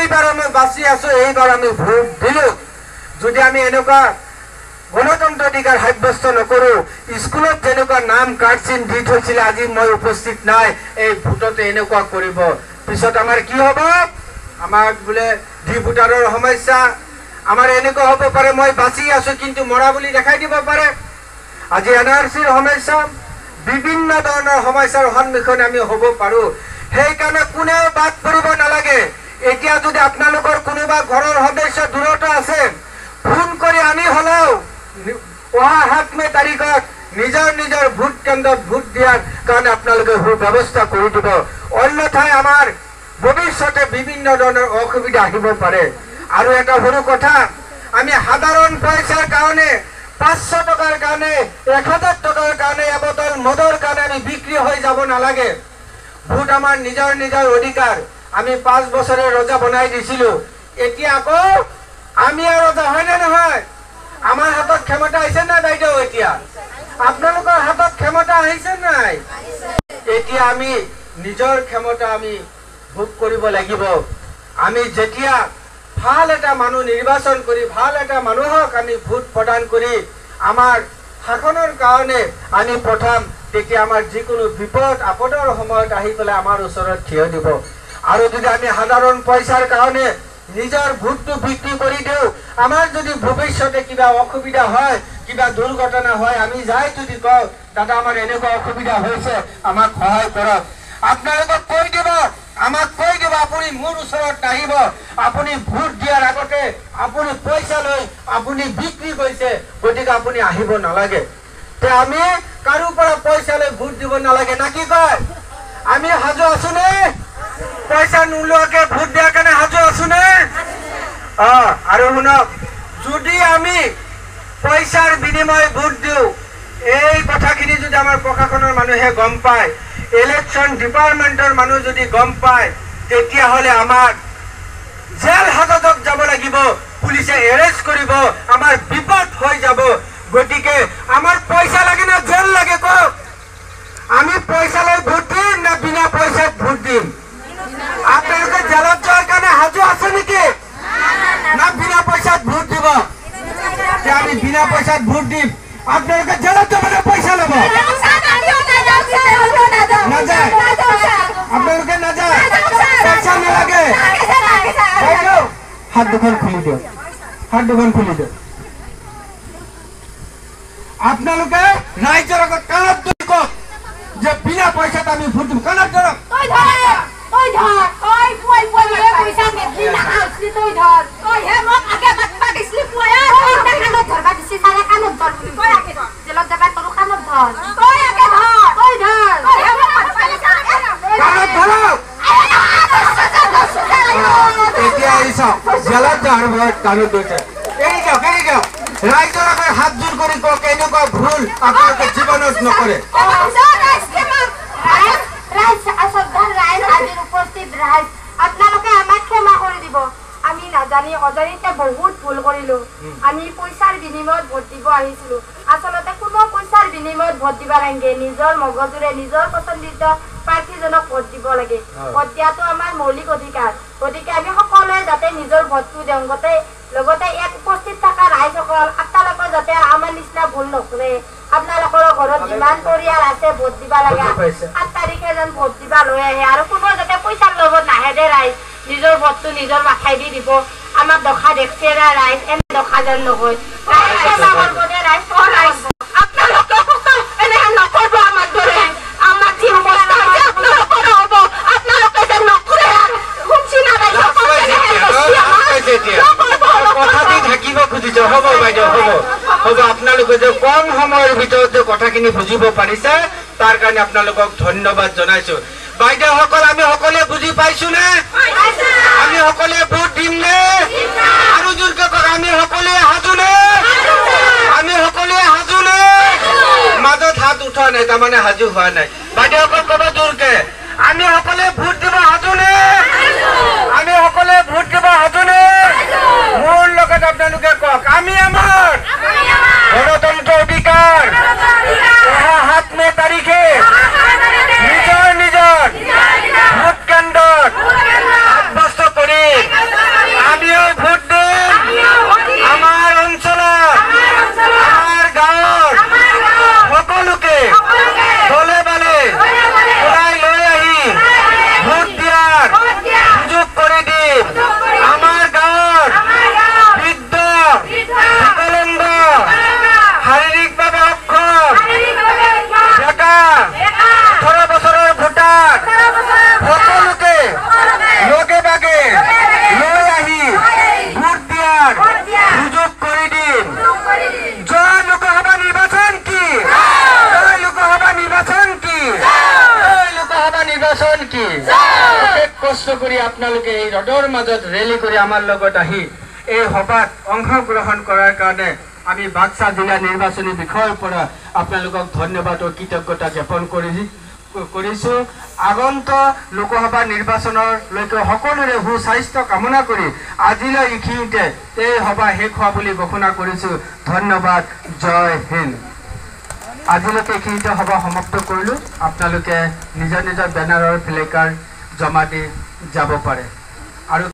এইবাৰ আমি বাচি আছো, এইবাৰ আমি ভোট দিলো। যদি আমি এনেকুৱা গণতন্ত্ৰ অধিকাৰ সাব্যস্ত নকৰো, স্কুলত যেনেকুৱা নাম কাৰ্ড চিন দি থৈছিলে, আজি মই উপস্থিত নাই, এই ভোটতে এনেকুৱা কৰিব, পিছত আমাৰ কি হ'ব? আমাক বোলে ডি ভোটাৰৰ সমস্যা, আমাৰ এনেকুৱা হ'ব পাৰে মই বাচি আছো কিন্তু মৰা বুলি দেখাই দিব পাৰে। আজি NRCৰ সমস্যা, বিভিন্ন ধৰণৰ সমস্যাৰ সন্মুখীন আমি হ'ব পাৰো। সেইকাৰণে কোনেও বাদ পৰিব নালাগে। এতিয়া যদি আপোনালোকৰ কোনোবা ঘৰৰ সদস্য দূৰত আছে, ফোন কৰি আনি হলেও অহা 7 মে তাৰিখত নিজৰ নিজৰ ভোট কেন্দ্ৰত ভোট দিয়াৰ কাৰণে আপোনালোকে সুব্যৱস্থা কৰি দিব। অন্যথায় আমাৰ ভৱিষ্যতে বিভিন্ন ধৰণৰ অসুবিধা আহিব পাৰে। আৰু এটা সৰু কথা, আমি সাধাৰণ পইচাৰ কাৰণে 500 টকাৰ কাৰণে 1000 টকাৰ কাৰণে এবটল মদৰ কাৰণে আমি বিক্ৰী হৈ যাব নালাগে। ভোট আমাৰ নিজৰ নিজৰ অধিকাৰ। আমি 5 বছৰে ৰজা বনাই দিছিলো, এতিয়া আকৌ আমি ৰজা হয় নে নহয়? আমাৰ হাতত ক্ষমতা আহিছে না বাইদেউ? এতিয়া আপোনালোকৰ হাতত ক্ষমতা আহিছে নাই? এতিয়া আমি নিজৰ ক্ষমতা আমি ভোগ কৰিব লাগিব। আমি যেতিয়া ভাল এটা মানুহ নিৰ্বাচন কৰি, ভাল এটা মানুহক আমি ভোট প্ৰদান কৰি আমাৰ শাসনৰ কাৰণে আমি পঠাম, তেতিয়া আমাৰ যিকোনো বিপদ আপদৰ সময়ত আহি পেলাই আমাৰ ওচৰত থিয় দিব। আৰু যদি আমি সাধাৰণ পইচাৰ কাৰণে নিজৰ ভোটটো বিক্ৰী কৰি দিওঁ, আমাৰ যদি ভৱিষ্যতে কিবা অসুবিধা হয়, কিবা দুৰ্ঘটনা হয়, আমি যাই যদি কওঁ দাদা আমাৰ এনেকুৱা অসুবিধা হৈছে, আমাক সহায় কৰক, আপোনালোকক কৈ দিব, আমাক কৈ দিব আপুনি মোৰ ওচৰত নাহিব, আপুনি ভোট দিয়াৰ আগতে আপুনি পইচা লৈ আপুনি বিক্ৰী কৰিছে, গতিকে আপুনি আহিব নালাগে। তে আমি কাৰো পৰা পইচা লৈ ভোট দিব নালাগে না কি কয়? আমি সাজু আছো নে? পইচা নোলোৱাকে ভোট দিয়াৰ কাৰণে সাজু আছো নে? আৰু শুনক, যদি আমি পইচাৰ বিনিময়ে ভোট দিওঁ, এই কথাখিনি যদি আমাৰ প্ৰশাসনৰ মানুহে গম পায়, ইলেকশ্যন ডিপাৰ্টমেণ্টৰ মানুহ যদি গম পায়, তেতিয়াহ'লে আমাৰ জেল হাজতত যাব লাগিব, পুলিচে এৰেষ্ট কৰিব, আমাৰ বিপদ হৈ যাব। গতিকে আমাৰ পইচা লাগে না জেল লাগে কওক? আমি পইচা লৈ ভোট দিম না বিনা পইচাত ভোট দিম? আপোনালোকে জেলত যোৱাৰ কাৰণে সাজু আছে নেকি? না বিনা পইচাত ভোট দিব? আমি বিনা পইচাত ভোট দিম, আপোনালোকে জেলত যাবলৈ পইচা ল'ব? নাযায়, আপোনালোকে নাযায়, পইচা নালাগে। হাত দুখন খুলি দিয়ক, হাত দুখন খুলি দিয়ক। আপোনালোকে ৰাইজৰ আগত কাণত ধৰি কওক যে বিনা পইচাত আমি ভোট দিম। কাণত ধৰক। জেলত যাৰ ভয়ত কাণত ধৰিছে, এৰি যাওক, এৰি যাওক। ৰাইজৰ আগত হাত জোৰ কৰি কওক এনেকুৱা ভুল আপোনালোকে জীৱনত নকৰে। আপোনালোকে আমাক ক্ষমা কৰি দিব। আমি নাজানি অজানিতে বহুত ভুল কৰিলো। আমি পইচাৰ বিনিময়ত ভোট দিব আহিছিলো। আচলতে কোনো পইচাৰ বিনিময়ত ভোট দিব লাগে, নিজৰ মগজুৰে নিজৰ পছন্দিত প্ৰাৰ্থীজনক ভোট দিব লাগে। ভোট দিয়াটো আমাৰ মৌলিক অধিকাৰ। গতিকে আমি সকলোৱে যাতে নিজৰ ভোটটো দিওঁ, লগতে ইয়াত উপস্থিত থকা ৰাইজসকল আপোনালোকৰ যাতে আমাৰ নিচিনা ভুল নকৰে। আপোনালোকৰ ঘৰত যিমান পৰিয়াল আছে ভোট দিব লাগে, 7 তাৰিখে যেন ভোট দিবা লৈ আহে, আৰু কোনো যাতে পইচাৰ লগত নাহে দে ৰাইজ, নিজৰ ভোটটো নিজৰ মাথাই দি দিব। আমাৰ দখা দেখছে ৰাইজ, এনে দখা যেন নহয়। আপোনালোকে এনেকে নকৰিব আমাৰ দৰে। আমাৰ যি অৱস্থা হৈছে আপোনালোকৰো হ'ব, আপোনালোকে যেন নকৰে। শুনছি না কথাটি থাকিব খুজিছে, হ'ব বাইদেউ, হ'ব হ'ব। আপোনালোকে যে কম সময়ৰ ভিতৰত যে কথাখিনি বুজিব পাৰিছে, তাৰ কাৰণে আপোনালোকক ধন্যবাদ জনাইছো। বাইদেউসকল, আমি সকলোৱে বুজি পাইছো নে? আমি সকলোৱে ভোট দিম নে? আৰু জোৰকে কওক, আমি সকলোৱে সাজু নে? আমি সকলোৱে সাজু নে? মাজত হাত উঠা নাই, তাৰমানে সাজু হোৱা নাই। বাইদেউসকল ক'ব জোৰকে, আমি সকলোৱে ভোট দিব সাজু নে? আমি সকলোৱে ভোট দিব সাজু নে? মোৰ লগত আপোনালোকে কওক, আমি আমাৰ গণতন্ত্ৰ অধিকাৰ অহা 7 মে তাৰিখে নিজৰ নিজৰ ভোট কেন্দ্ৰত সাব্যস্ত কৰি কৰি আপোনালোকে এই ৰ'দৰ মাজত ৰেলী কৰি আমাৰ লগত আহি এই সভাত অংশগ্ৰহণ কৰাৰ কাৰণে আমি বাক্সা জিলা নিৰ্বাচনী বিষয়ৰ পৰা আপোনালোকক ধন্যবাদ আৰু কৃতজ্ঞতা জ্ঞাপন কৰিছো। আগন্ত লোকসভা নিৰ্বাচনলৈকে সকলোৰে সুস্বাস্থ্য কামনা কৰি আজিলৈ এইখিনিতে এই সভা শেষ হোৱা বুলি ঘোষণা কৰিছো। ধন্যবাদ, জয় হিন্দ। আজিলৈকে এইখিনিতে সভা সমাপ্ত কৰিলো। আপোনালোকে নিজৰ নিজৰ বেনাৰৰ প্লেকাৰ্ড জমা দি যাব পাৰে। আৰু